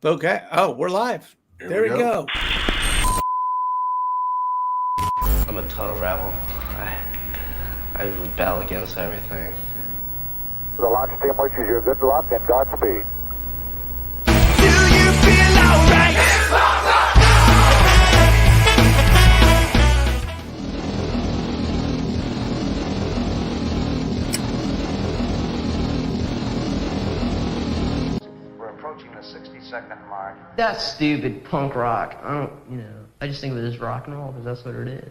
Okay. Oh, we're live. There we go. I'm a total rebel. I rebel against everything. The launch team wishes you good luck and Godspeed. Do you feel alright? We're approaching the 60-second mark. That's stupid punk rock. I just think of it as rock and roll because that's what it is.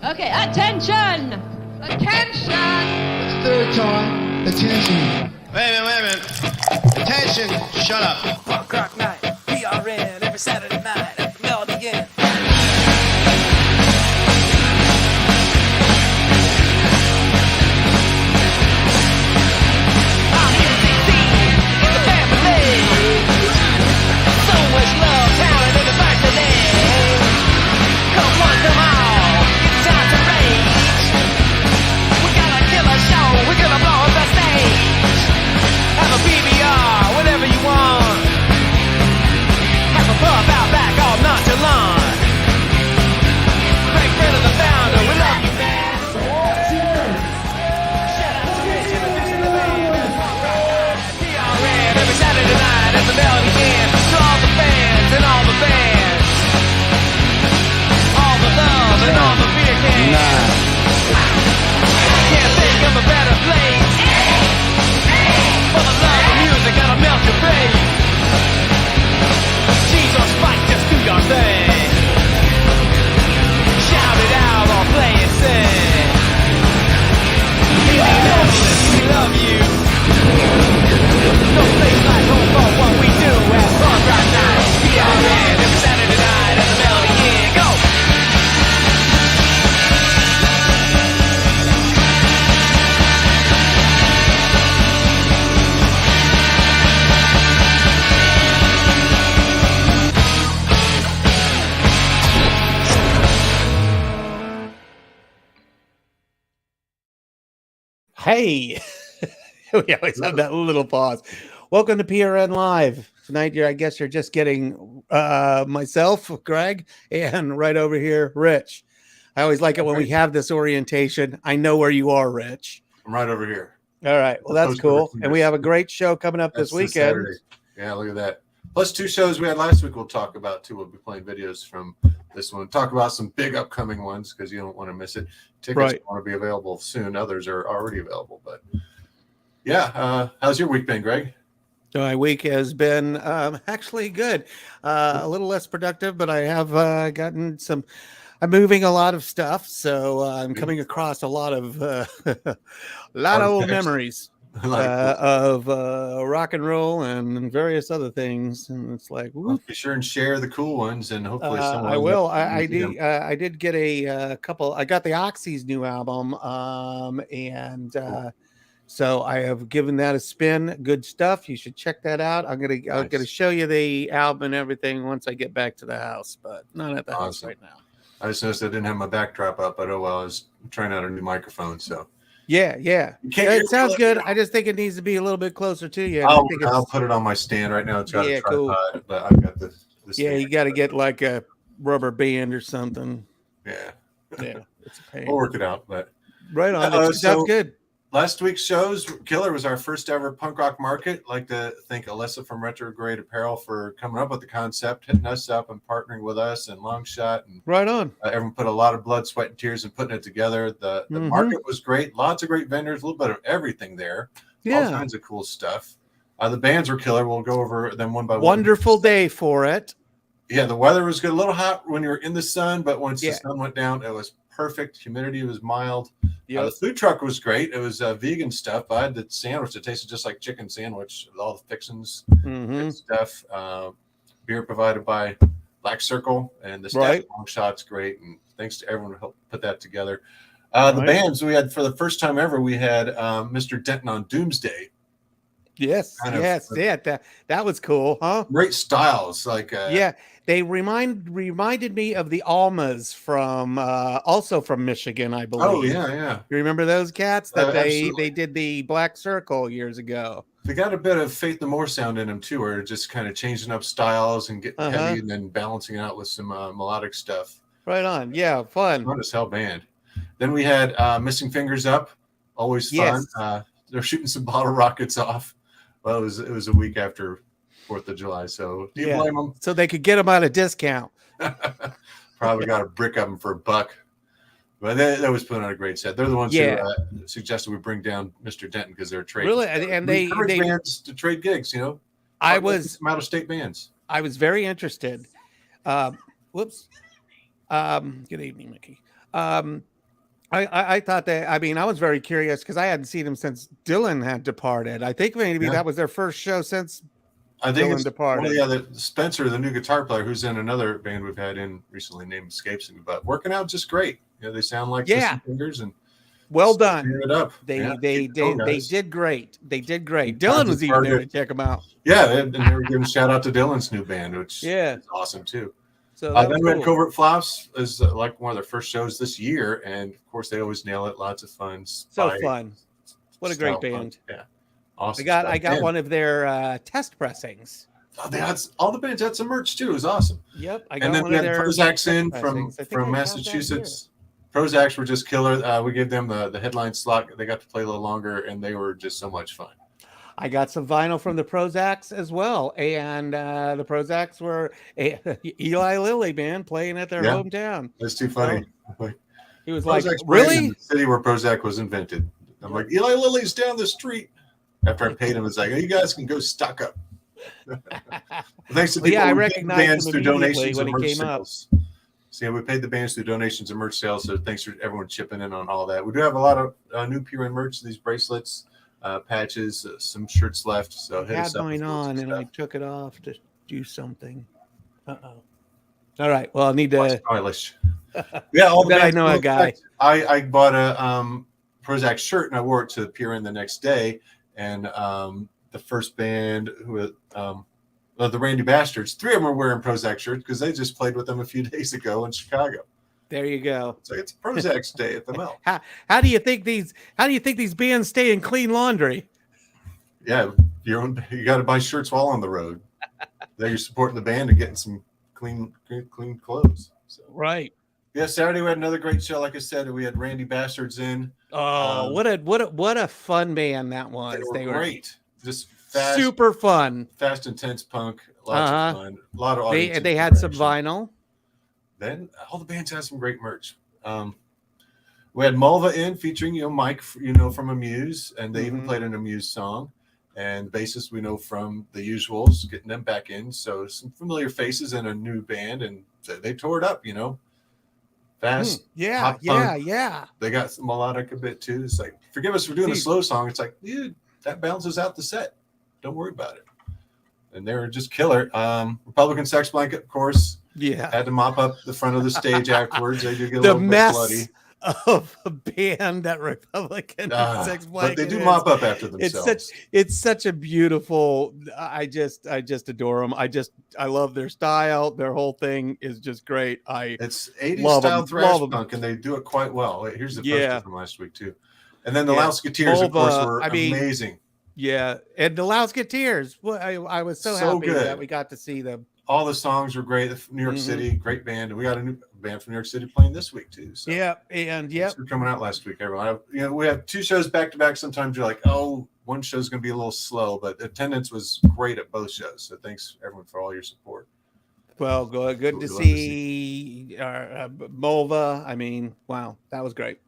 Okay, attention! Attention! Third time, attention. Wait a minute. Attention, shut up. Punk rock night, PRN, every Saturday night at the Melody Inn. Our music scene is a family. So much love, talent, and diversity. Come one, come all, it's time to rage. We got a killer show, we're gonna blow up the stage. Have a PBR, whatever you want. Have a pub out back, all nonchalant. Great friend of the founder, we love you, man. Shout out to Rich, introducing the band. PRN, every Saturday night at the Melody Inn. To all the fans and all the bands. All the love and all the beer cans. Can't think of a better place. For the love of music that'll melt your face. Cheese or spike, just do your thing. Shout it out or play it sing. Indianapolis, we love you. No place like home for what we do at Punk Rock Night. PRN every Saturday night at the Melody Inn. Go! Hey, we always have that little pause. Welcome to PRN Live. Tonight, I guess you're just getting myself, Greg, and right over here, Rich. I always like it when we have this orientation. I know where you are, Rich. I'm right over here. All right. Well, that's cool. And we have a great show coming up this That's weekend. Saturday. Yeah, look at that. Plus 2 shows we had last week we'll talk about, too. We'll be playing videos from this one. Talk about some big upcoming ones because you don't want to miss it. Tickets want to be available soon. Others are already available. But, yeah, how's your week been, Greg? My week has been actually good. A little less productive, but I have gotten some. I'm moving a lot of stuff, so I'm coming across a lot of old memories of rock and roll and various other things. And it's like, well, be sure and share the cool ones, and hopefully someone. I will. I did get a couple. I got the Oxy's new album, so I have given that a spin. Good stuff. You should check that out. I'm gonna show you the album and everything once I get back to the house, but not at the house right now. I just noticed I didn't have my backdrop up, but oh well. I was trying out a new microphone, so yeah. It sounds good. I just think it needs to be a little bit closer to you. I'll put it on my stand right now. It's got a tripod, but I've got the stand. You got to get like a rubber band or something. Yeah, it's a pain. We'll work it out, but right on. Sounds good. Last week's shows, Killer was our first ever punk rock market. I'd like to thank Alyssa from Retrograde Apparel for coming up with the concept, hitting us up and partnering with us and Longshot. And right on. Everyone put a lot of blood, sweat, and tears in putting it together. The market was great. Lots of great vendors, a little bit of everything there. Yeah. All kinds of cool stuff. The bands were killer. We'll go over them one by one. Wonderful day for it. Yeah, the weather was good. A little hot when you were in the sun, but once the sun went down, it was perfect. Humidity was mild. The food truck was great. It was vegan stuff. I had the sandwich that tasted just like chicken sandwich with all the fixins and stuff. Beer provided by Black Circle, and the staff Long Shot's great. And thanks to everyone who helped put that together. The bands we had for the first time ever, we had Mr. Denton on Doomsday. Yes. That was cool, huh? Great styles, like they reminded me of the Almas from also from Michigan, I believe. Oh yeah. You remember those cats that they did the Black Circle years ago? They got a bit of Faith No More sound in them too, where just kind of changing up styles and getting heavy and then balancing it out with some melodic stuff. Right on. Yeah, fun. Fun as hell band. Then we had Missing Fingers Up, always fun. Yes. They're shooting some bottle rockets off. Well, it was a week after 4th of July, so do you blame them? So they could get them at a discount. Probably got a brick of them for $1. But that was putting on a great set. They're the ones who suggested we bring down Mr. Denton because they're trading. Really, and they encourage bands to trade gigs. You know, some out of state bands. I was very interested. Whoops. Good evening, Mickey. I thought that. I mean, I was very curious because I hadn't seen him since Dylan had departed. I think maybe that was their first show since Dylan departed. Well, yeah, Spencer, the new guitar player, who's in another band we've had in recently, named escapes me, but working out just great. You know, they sound like Missing Fingers and well done. It up. They did great. They did great. Dylan was even there to check them out. Yeah, and they were giving a shout out to Dylan's new band, which is awesome too. So then we had Covert Flops as like one of their first shows this year, and of course they always nail it. Lots of fun. So fun. What a great band. Yeah. Awesome. I got one of their test pressings. Oh, all the bands had some merch too. It was awesome. Yep. And then we had Prozacs in from Massachusetts. Prozacs were just killer. We gave them the headline slot. They got to play a little longer, and they were just so much fun. I got some vinyl from the Prozacs as well, and the Prozacs were Eli Lilly band playing at their hometown. That's too funny. He was Prozac's like, "Really?" In the city where Prozac was invented. I'm like, Eli Lilly's down the street. After I paid him, it's like, oh, you guys can go stock up. Thanks to people I who recognized bands him through donations when and he merch came up. sales. So yeah, we paid the bands through donations and merch sales. So thanks for everyone chipping in on all that. We do have a lot of new PRN merch, these bracelets, patches, some shirts left. So I had mine on and I took it off to do something. All right. Well, I need to. Yeah, all the I know a guy. I bought a Prozac shirt and I wore it to PRN the next day. And the first band who the Randy Bastards, 3 of them were wearing Prozac shirts because they just played with them a few days ago in Chicago. There you go. So it's Prozac's day at the mill. How do you think these bands stay in clean laundry? Yeah, you got to buy shirts while on the road. There you're supporting the band and getting some clean clothes. So. Right. Yeah, Saturday we had another great show. Like I said, we had Randy Bastards in. Oh, what a fun band that was. They were great. Just fast, super fun, fast, intense punk. Lots of fun. A lot of audience. They had some vinyl. Then all the bands had some great merch. We had Mulva in featuring Mike, from Amuse, and they even played an Amuse song. And bassist we know from the Usuals, getting them back in. So some familiar faces and a new band, and they tore it up. Fast. Yeah. They got some melodic a bit too. It's like, forgive us for doing a slow song. It's like, dude, that balances out the set. Don't worry about it. And they were just killer. Republican Sex Blanket, of course. Yeah. Had to mop up the front of the stage afterwards. They do get a little bit bloody. Of a band that Republican Sex Blanket. But they do mop up after themselves. It's such a beautiful. I just adore them. I love their style. Their whole thing is just great. It's 80s style thrash punk, and they do it quite well. Here's the poster from last week too. And then the Lousketeers, of course, were amazing. Yeah, and the Lousketeers. Well, I was so happy good that we got to see them. All the songs were great. New York City, great band. And we got a new band from New York City playing this week too. So Thanks for coming out last week, everyone. We have 2 shows back to back. Sometimes you're like, oh, one show's going to be a little slow, but attendance was great at both shows. So thanks everyone for all your support. Well, good to see Mulva. I mean, wow, that was great.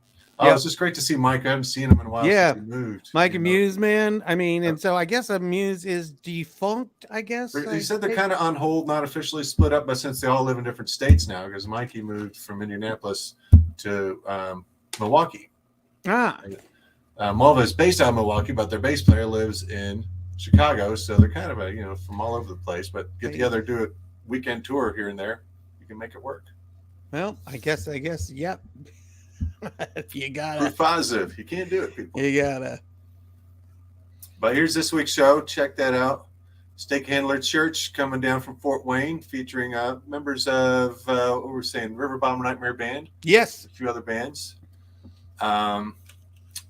It's just great to see Mike. I haven't seen him in a while since he moved. Mike Amuse, man. I mean, and so I guess Amuse is defunct, I guess. He said they're kind of on hold, not officially split up, but since they all live in different states now, because Mikey moved from Indianapolis to Milwaukee. Mulva is based out of Milwaukee, but their bass player lives in Chicago, so they're kind of from all over the place, but get together, do a weekend tour here and there. You can make it work. Well, I guess, yep. You gotta proof positive. You can't do it, people. You gotta. But here's this week's show. Check that out. Stake Handler Church coming down from Fort Wayne, featuring members of what we're saying, River Bottom Nightmare Band. Yes, a few other bands.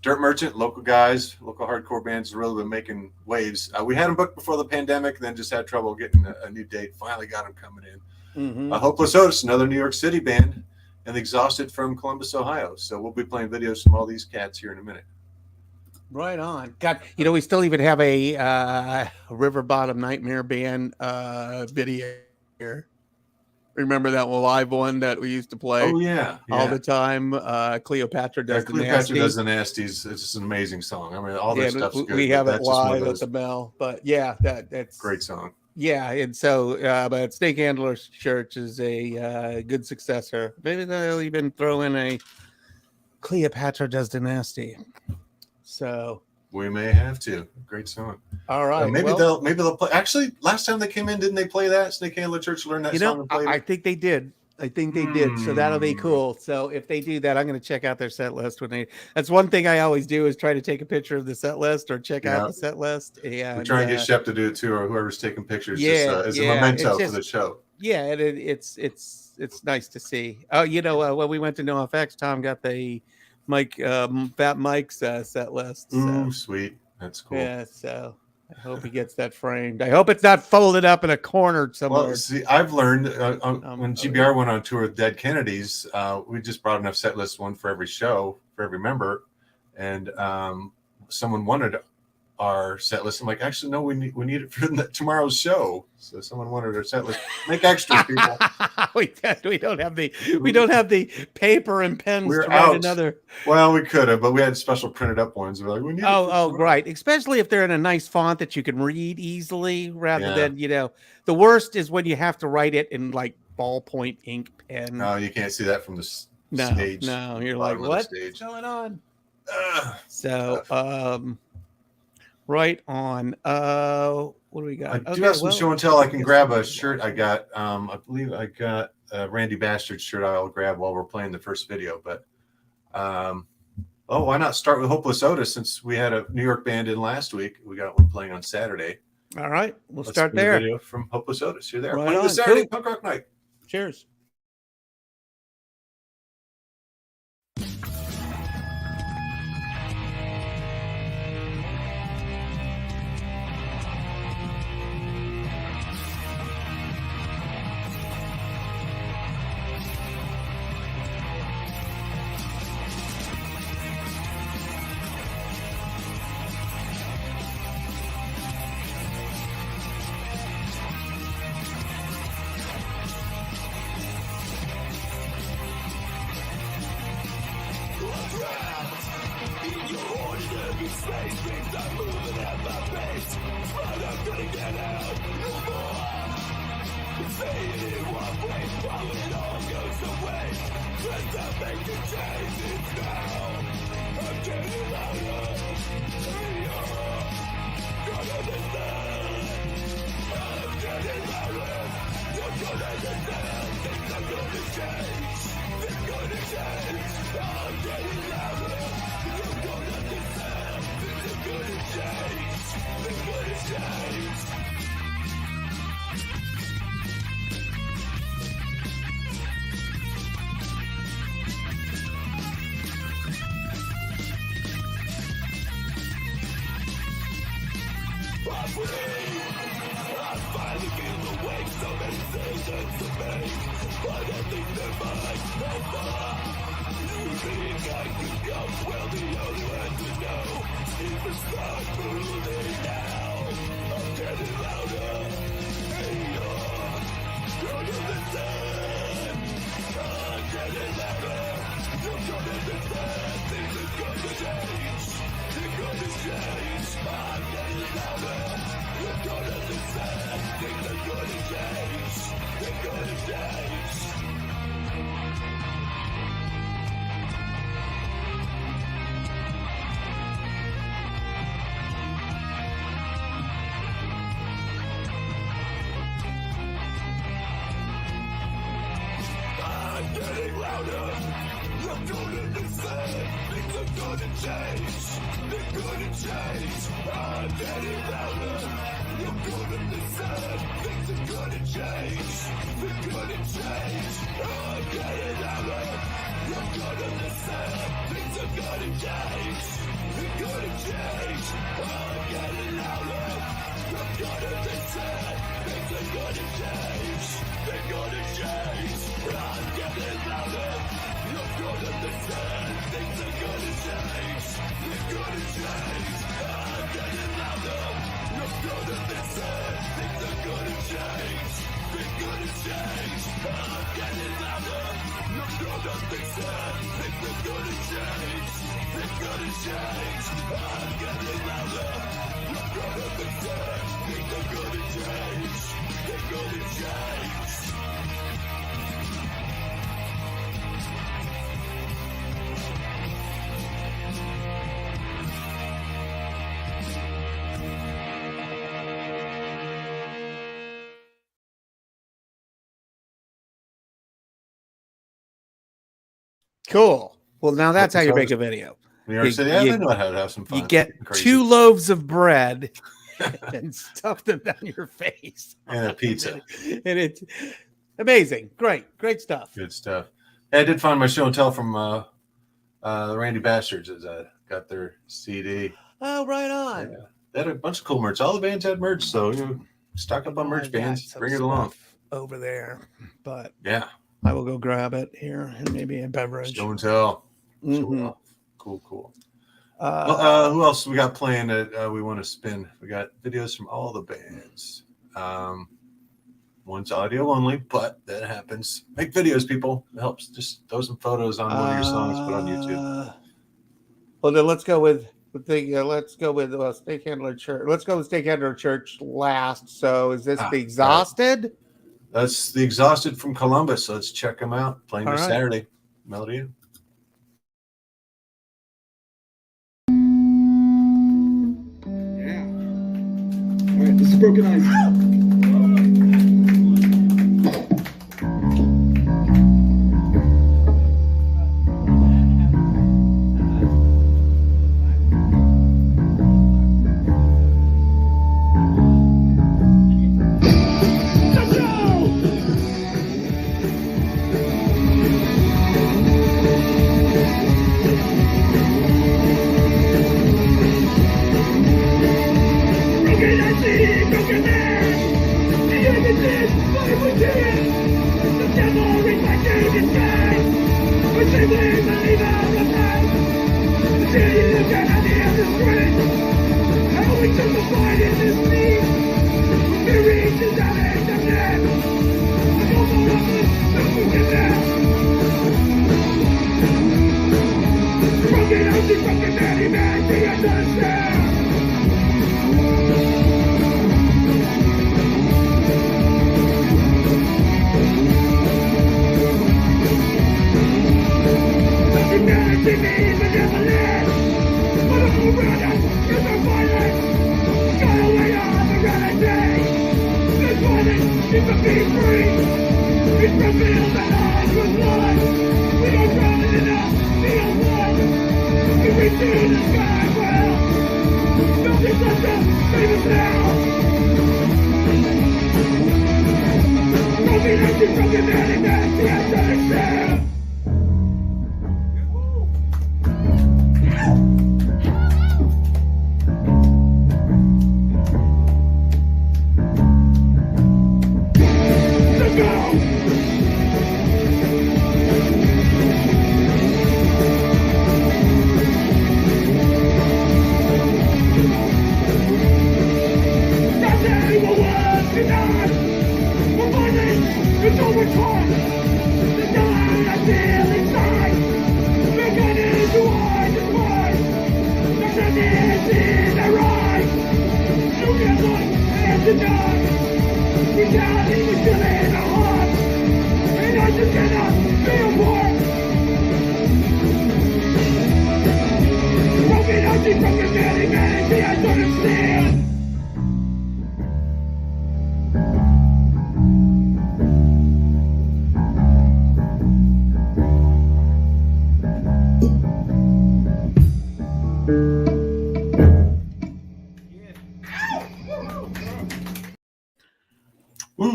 Dirt Merchant, local guys, local hardcore bands, really been making waves. We had them booked before the pandemic, then just had trouble getting a new date. Finally got them coming in. Hopeless Otis, another New York City band, and Exhausted from Columbus, Ohio. So we'll be playing videos from all these cats here in a minute. Right on. God, you know, we still even have a River Bottom Nightmare Band video here. Remember that live one that we used to play? Oh yeah, all the time. Cleopatra does the Cleopatra Nasties. does the Nasties. It's just an amazing song. I mean, all their stuff's good. We have but it that's just one of live at those the Bell, but yeah, that's great song. Yeah, and so, but Snake Handler Church is a good successor. Maybe they'll even throw in a Cleopatra Does the Nasty. So we may have to. Great song. All right. Maybe they'll play. Actually, last time they came in, didn't they play that? Snake Handler Church learned that song and played I it? think they did. I think they did. So that'll be cool. So if they do that, I'm going to check out their set list when they. That's one thing I always do is try to take a picture of the set list or check out the set list. And we try and get Shep to do it too, or whoever's taking pictures. Yeah, as a memento for the show. Yeah, and it's nice to see. Oh, you know, when we went to NoFX, Tom got the Fat Mike's set list. So. Ooh, sweet. That's cool. Yeah, so I hope he gets that framed. I hope it's not folded up in a corner somewhere. Well, see, I've learned when GBR went on tour with Dead Kennedys, we just brought enough set lists, one for every show, for every member, and someone wanted our set list. I'm like, actually, no, we need it for tomorrow's show. So someone wanted our set list. Make extras, people. we don't have the paper and pens We're to write out. another. Well, we could have, but we had special printed up ones. We're like, we need. Right. Especially if they're in a nice font that you can read easily, rather than the worst is when you have to write it in like ballpoint ink pen. No, you can't see that from the stage. No, you're like, what's going on? So, right on. What do we got? I do have some show and tell. I can grab a shirt I got. I believe I got a Randy Bastard shirt I'll grab while we're playing the first video. But why not start with Hopeless Otis since we had a New York band in last week? We got one playing on Saturday. All right, let's Let's start play there. the video from Hopeless Otis. You're there. Right Playing on. the Saturday Cool. punk rock night. Cheers. Cool. Well, now that's how you make a video. New York City, I know how to have some fun. You get Crazy. 2 loaves of bread and stuff them down your face. And a pizza. And it's amazing. Great stuff. Good stuff. Hey, I did find my show and tell from the Randy Bastards as I got their CD. Oh, right on. Yeah. They had a bunch of cool merch. All the bands had merch, so stock up on merch, bands. Bring it along. Over there. But yeah. I will go grab it here and maybe a beverage. Show and tell. Mm-hmm. Cool. Who else we got playing that we want to spin? We got videos from all the bands. One's audio only, but that happens. Make videos, people. It helps. Just throw some photos on one of your songs, put on YouTube. Well, then let's go with Stake Handler Church. Let's go with Stake Handler Church last. So is this the Exhausted? Right. That's the Exhausted from Columbus. So let's check them out. Playing this Saturday. Melody. Yeah. All right, this is Broken Ice.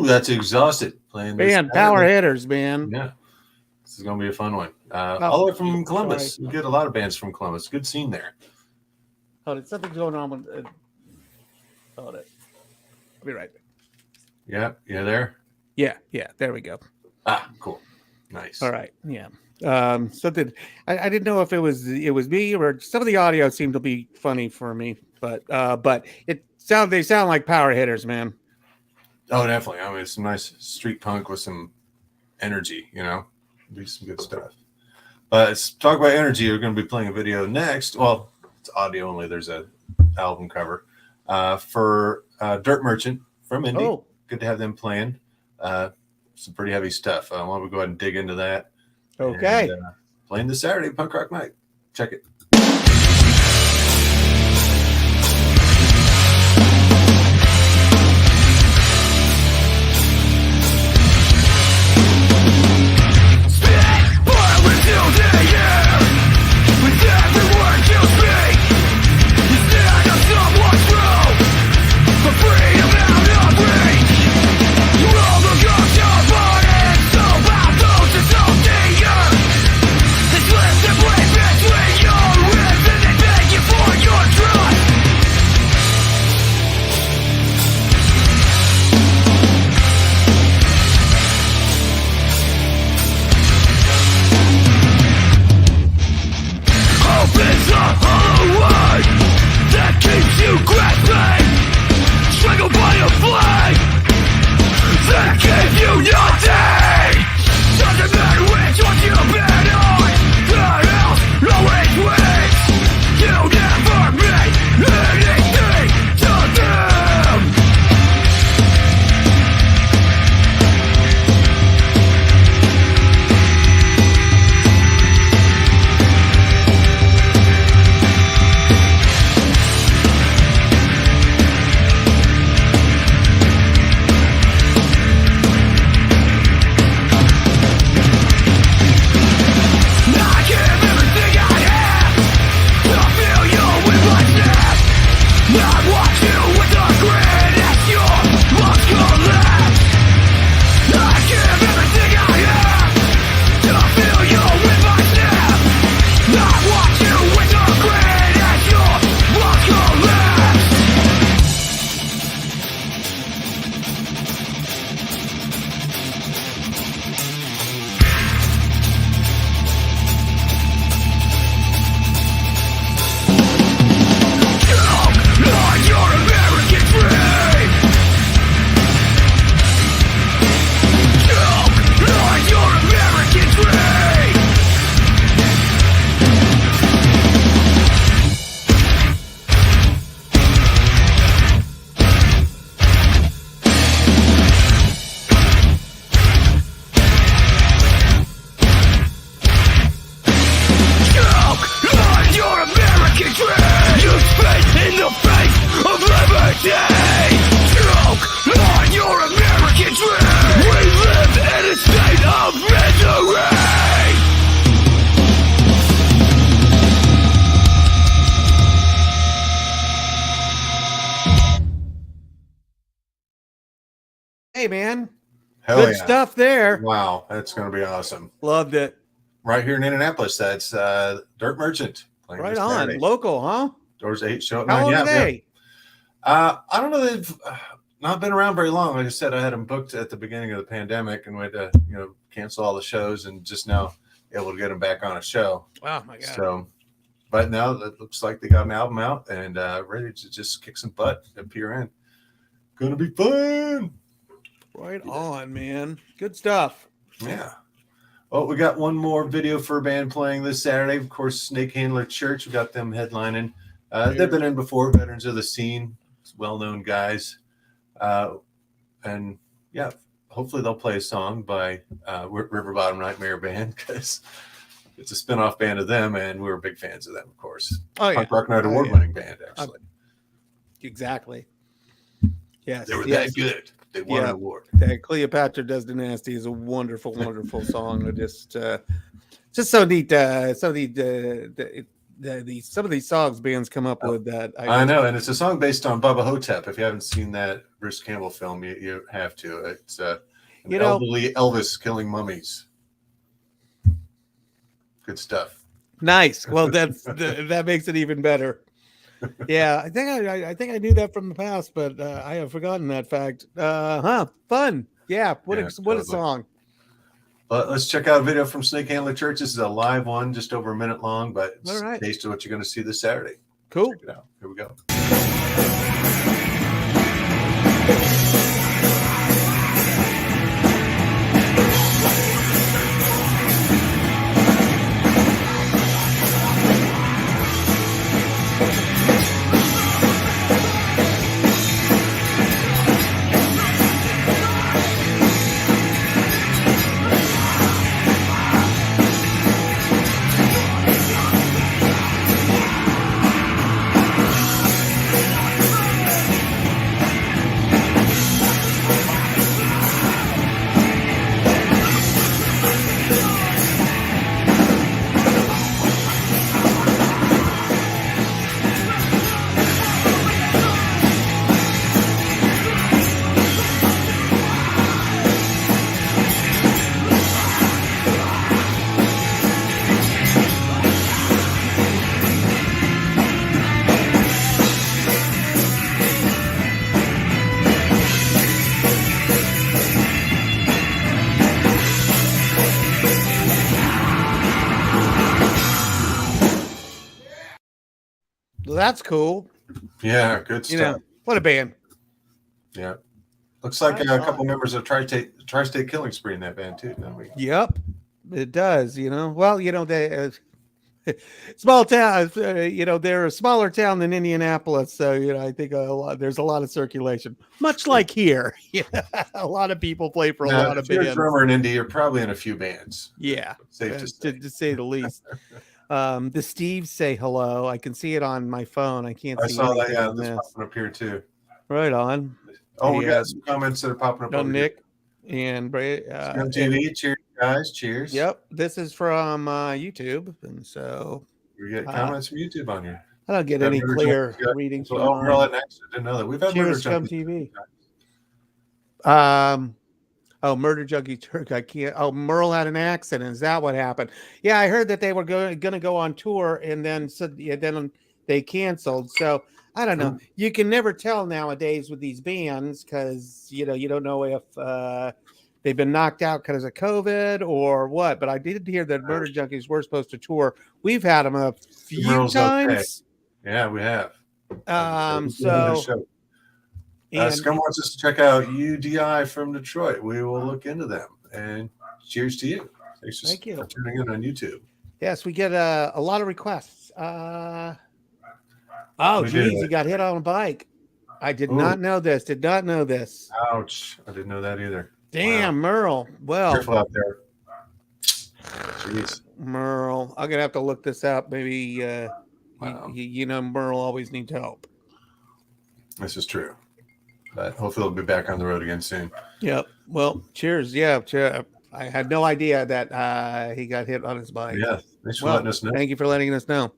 That's Exhausted playing this. Man, power hitters, man. Yeah. This is going to be a fun one. All the way from Columbus. We get a lot of bands from Columbus. Good scene there. Hold it. Something's going on with. Hold it. I'll be right back. Yeah, you there? Yeah. There we go. Ah, cool. Nice. All right. Yeah. Something. I didn't know if it was me or some of the audio seemed to be funny for me, but they sound like power hitters, man. Oh, definitely. I mean, it's some nice street punk with some energy, you know, do some good stuff. But let's talk about energy. We're going to be playing a video next. Well, it's audio only. There's a album cover for Dirt Merchant from Indy. Oh. Good to have them playing. Some pretty heavy stuff. Why don't we go ahead and dig into that? Okay. And, playing this Saturday, Punk Rock Night. Check it. Hey, man. Hell Good yeah. stuff there. Wow, that's going to be awesome. Loved it. Right here in Indianapolis, that's Dirt Merchant. Playing Right this on. Saturday. Local, huh? Doors 8, show at How 9. long Yeah, are they? I don't know. They've not been around very long. Like I said, I had them booked at the beginning of the pandemic and we had to, cancel all the shows and just now able to get them back on a show. Oh, my God. So, but now it looks like they got an album out and ready to just kick some butt at Pier End. Gonna be fun. Right on, man. Good stuff. Yeah. Well, we got one more video for a band playing this Saturday. Of course, Snake Handler Church. We got them headlining. They've been in before, veterans of the scene, well-known guys. And yeah, hopefully they'll play a song by River Bottom Nightmare Band because it's a spinoff band of them, and we were big fans of them, of course. Oh, yeah. Punk Rock Night award-winning band, actually. Exactly. Yes. They were yes. that good. They won an award. That Cleopatra Does the Nasty is a wonderful, wonderful song. It just so neat. So some of these songs bands come up with that. I know, and it's a song based on Bubba Hotep. If you haven't seen that Bruce Campbell film, you have to. It's elderly Elvis killing mummies. Good stuff. Nice. Well, that makes it even better. Yeah, I think I knew that from the past, but I have forgotten that fact. Fun. Yeah, what a totally. song. But let's check out a video from Snake Handler Church. This is a live one, just over a minute long, but it's All right. based on what you're going to see this Saturday. Cool. Check it out. Here we go. Well, that's cool. Yeah, good stuff. You know, what a band. Yeah. Looks like a couple members of Tri-State Killing Spree in that band too, don't we? Yep, it does. You know, well, you know, they small town. You know, they're a smaller town than Indianapolis, so you know, I think there's a lot of circulation, much like here. Yeah, a lot of people play for a lot of if you're bands. a drummer in Indy, you're probably in a few bands. Yeah, Safe to say the least. The Steves say hello. I can see it on my phone. I can't I see saw that. anything Yeah, on this this. popping up here too. Right on. Oh, we Hey, got some comments that are popping up. From over Nick and here. Scum TV. Cheers, guys. Cheers. Yep, this is from YouTube, and so We get comments from YouTube on here. I don't get Got any Murder clear Junkies, readings. Oh, from we're all mine. at next. I didn't know that. We've had Cheers, Murder Scum Junkies. TV. Oh, Murder Junkie Turk. I can't. Oh, Merle had an accident. Is that what happened? Yeah, I heard that they were going to go on tour, and then then they canceled. So I don't know. You can never tell nowadays with these bands because you don't know if they've been knocked out because of COVID or what. But I did hear that Murder Junkies were supposed to tour. We've had them a few Merle's times. Okay. Yeah, we have. So. Scum wants us to check out UDI from Detroit. We will look into them. And cheers to you. Thank you for tuning in on YouTube. Yes, we get a lot of requests. Oh, geez, he got hit on a bike. I did not know this. Did not know this. Ouch. I didn't know that either. Damn, wow. Merle. Well, careful out there. Jeez. Merle. I'm going to have to look this up. Maybe, Merle always needs help. This is true. But hopefully he'll be back on the road again soon. Yep. Well, cheers. Yeah. I had no idea that he got hit on his bike. Yeah. Thanks for letting us know. Thank you for letting us know.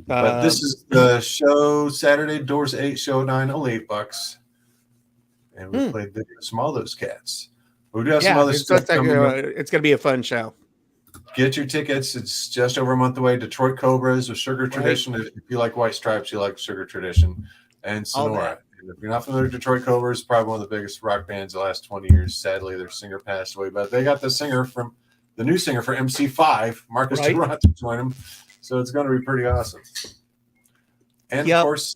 But this is the show Saturday, doors 8, show 9, only $8. And we played some all those cats. We do have some other stuff coming up. It's going to be a fun show. Get your tickets. It's just over a month away. Detroit Cobras with Sugar Tradition. If you like White Stripes, you like Sugar Tradition. And Sonora. And if you're not familiar with Detroit Cobras, probably one of the biggest rock bands the last 20 years. Sadly, their singer passed away. But they got the new singer for MC5, Marcus Durant, to join them. So it's going to be pretty awesome. And of course,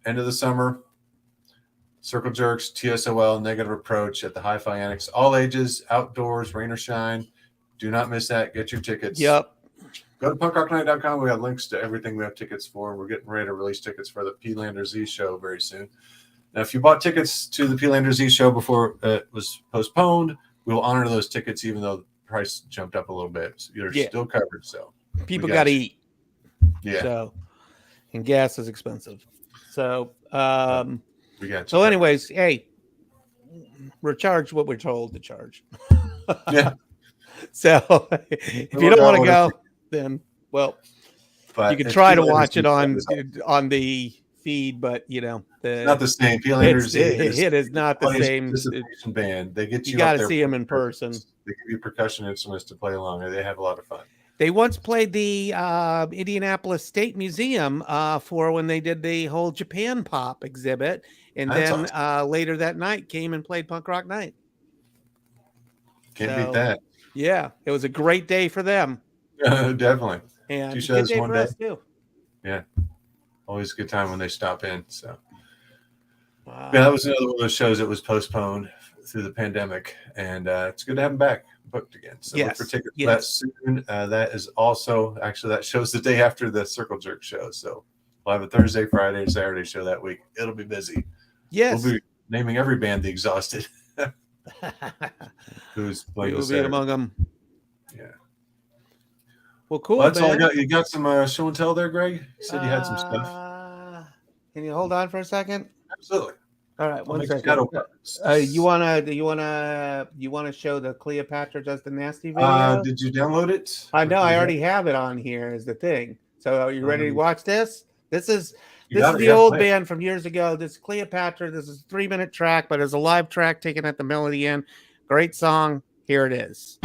end of the summer, Circle Jerks, TSOL, Negative Approach at the Hi-Fi Annex. All ages, outdoors, rain or shine. Do not miss that. Get your tickets. Yep. Go to punkrocknight.com. We have links to everything we have tickets for. We're getting ready to release tickets for the P-Lander Z show very soon. Now, if you bought tickets to the P-Lander Z show before it was postponed, we will honor those tickets even though the price jumped up a little bit. So you're still covered. So people got to eat. Yeah. So, and gas is expensive. So, we got you. So, anyways, hey, we're charged what we're told to charge. Yeah. So, if you don't want to go, then but you can try to watch it on the feed, but it's not the same. P-Landers it is not the same band. They get you. You got to see them in person. They give you percussion instruments to play along, and they have a lot of fun. They once played the Indianapolis State Museum for when they did the whole Japan Pop exhibit, and That's then awesome. later that night came and played Punk Rock Night. Can't beat that. Yeah, it was a great day for them, Definitely. and 2 a good shows day one for day. us too. Yeah. Always a good time when they stop in. So Wow. yeah, that was another one of those shows that was postponed through the pandemic, and it's good to have them back booked again. So look for tickets for that soon. That is also actually that show's the day after the Circle Jerk show. So we'll have a Thursday, Friday, and Saturday show that week. It'll be busy. Yes. We'll be naming every band the Exhausted. Who's playing We'll be among them. Yeah. Well, cool. Well, that's all I man. got. You got some show and tell there, Greg? You said you had some stuff. Can you hold on for a second? Absolutely. All right, I'll one make second. You wanna show the Cleopatra Does the Nasty video? Did you download it? I know, I already have it on here. Is the thing. So are you ready to watch this? This is the old band from years ago. This is Cleopatra. This is a 3-minute track, but it's a live track taken at the Melody Inn. Great song. Here it is.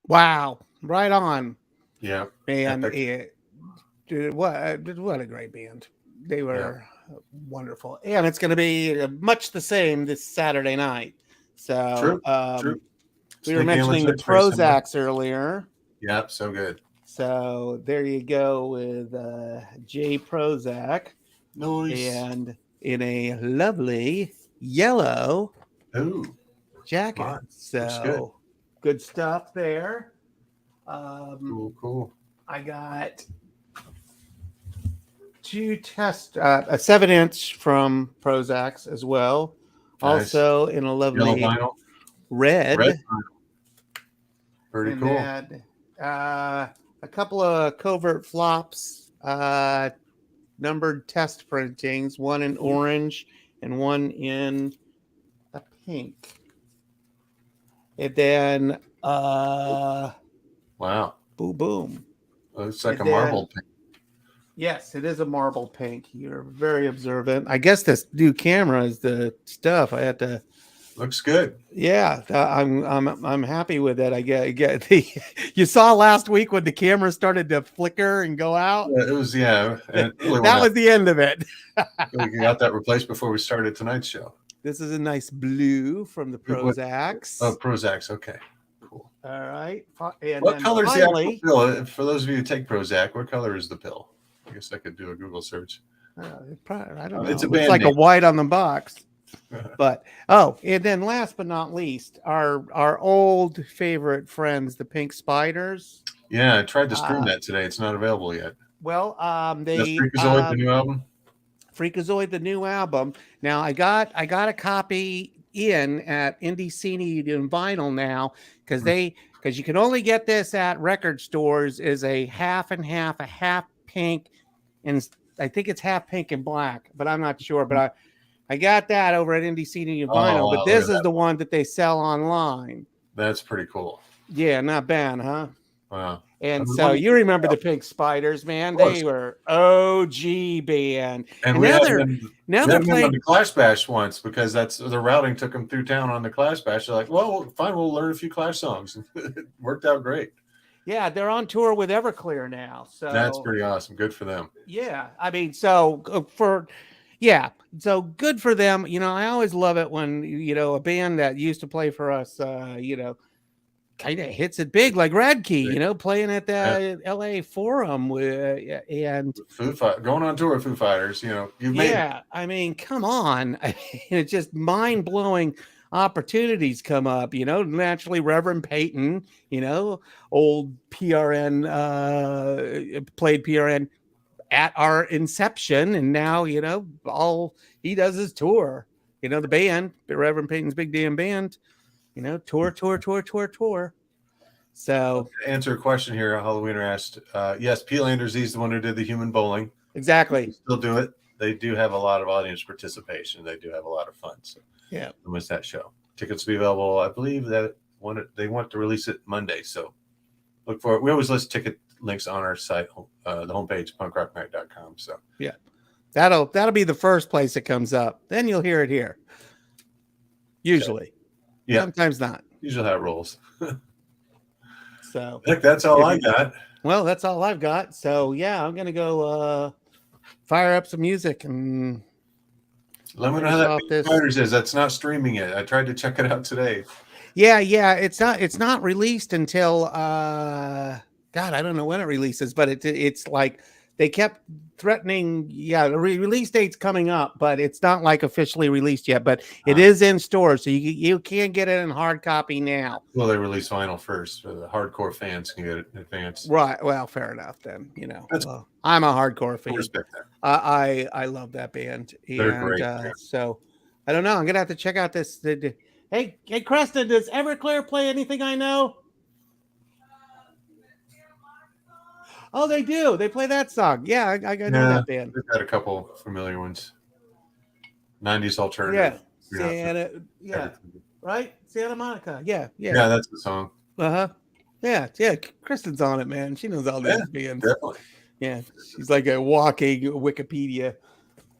Wow, right on. Yeah, and what a great band. They were wonderful, and it's going to be much the same this Saturday night. So True. We were mentioning the Prozacs earlier. Yep, so good. So there you go with Jay Prozac. Nice. And in a lovely yellow jacket. Wow. So good stuff there. Cool. I got 2 test a 7-inch from Prozacs as well. Nice. Also in a Yellow lovely vinyl. red. Red vinyl. Pretty And cool. then, a couple of covert flops, numbered test printings, one in orange and one in a pink. And then Wow. boom boom. Looks like And a marble then- pink. Yes, it is a marble pink. You're very observant. I guess this new camera is the stuff. I had to. Looks good. Yeah, I'm happy with it. I get the. You saw last week when the camera started to flicker and go out. Yeah, it was and it really That was the end of it. we got that replaced before we started tonight's show. This is a nice blue from the Prozacs. Oh, Prozacs. Okay, cool. All right. And What then color is the finally, actual pill? For those of you who take Prozac, what color is the pill? I guess I could do a Google search. I don't know. It's a Looks like a Band-Aid. white on the box. But and then last but not least, our old favorite friends, the Pink Spiders. Yeah, I tried to stream that today. It's not available yet. Well, That's they Freakazoid, the new album. Freakazoid, the new album. Now I got a copy in at Indie Scene and Vinyl now because you can only get this at record stores is a half and half, a half pink, and I think it's half pink and black, but I'm not sure. But I got that over at Indie Scene and Vinyl, but this is the one that they sell online. That's pretty cool. Yeah, not bad, huh? Wow. And so you remember the Pink Spiders, man? They were OG band. And we now had they're them playing on the Clash Bash once because that's the routing took them through town on the Clash Bash. They're like, well, fine, we'll learn a few Clash songs. It worked out great. Yeah, they're on tour with Everclear now. So That's pretty awesome. Good for them. Yeah, I mean, so good for them. You know, I always love it when a band that used to play for us, kind of hits it big, like Radkey, playing at the LA Forum and going on tour with Foo Fighters. You've made it. I mean, come on, it's just mind blowing opportunities come up. Naturally, Reverend Peyton, old PRN, played PRN at our inception, and now all he does is tour. The band, Reverend Peyton's Big Damn Band. Tour. So to answer a question here, Halloweener asked, yes, Peel Anders, he's the one who did the human bowling. Exactly. Still do it. They do have a lot of audience participation. They do have a lot of fun. So yeah, don't miss that show. Tickets will be available. I believe that they want to release it Monday. So look for it. We always list ticket links on our site, the homepage, punkrocknight.com. So yeah, that'll be the first place it comes up. Then you'll hear it here. Usually. Yeah. Sometimes not. Usually how it rolls. So I think that's all I got. Well, that's all I've got. So yeah, I'm gonna go fire up some music and let me know how that Pink Spiders is. That's not streaming yet. I tried to check it out today. Yeah, it's not released until God, I don't know when it releases, but it's like they kept threatening, the release date's coming up, but it's not like officially released yet, but it is in stores, so you can get it in hard copy now. Well, they release vinyl first, so the hardcore fans can get it in advance. Right. Well, fair enough then. I'm a hardcore fan. I respect that. I love that band. They're great. So I don't know. I'm gonna have to check out this. Hey, Creston, does Everclear play anything I know? Oh, they do. They play that song. Yeah, I know that band. They've got a couple familiar ones. 90s alternative. Yeah. Right? Santa Monica. Yeah. Yeah, that's the song. Uh-huh. Yeah. Kristen's on it, man. She knows all these bands. Definitely. Yeah. She's like a walking Wikipedia.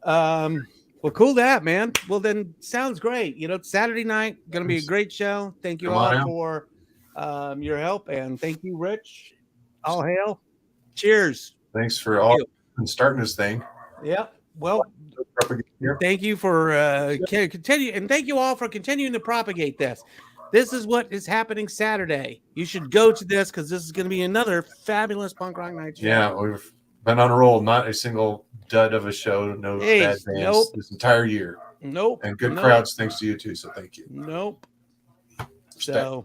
Well, cool that, man. Well, then sounds great. Saturday night, gonna be a great show. Thank you all for your help, and thank you, Rich. All hail. Cheers. Thanks for all starting this thing. Yep. Well, thank you for continue, and thank you all for continuing to propagate this. This is what is happening Saturday. You should go to this because this is going to be another fabulous punk rock night show. Yeah, we've been on a roll. Not a single dud of a show. No bad bands this entire year. Nope. And good crowds thanks to you too. So thank you. Nope. So,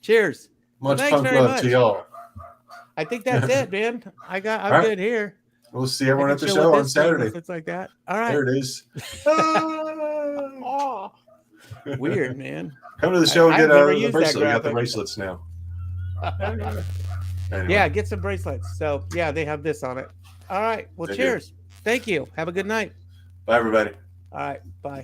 cheers. Much punk love to y'all. I think that's it, man. I'm good here. We'll see everyone I at can the chill show with on this thing Saturday. if it's like that. All right. There it is. Oh, weird, man. Come to the show and I've get never the used that bracelet. We got the graphic. bracelets now. Anyway. Yeah, get some bracelets. So yeah, they have this on it. All right. Well, They do. cheers. Thank you. Have a good night. Bye, everybody. All right. Bye.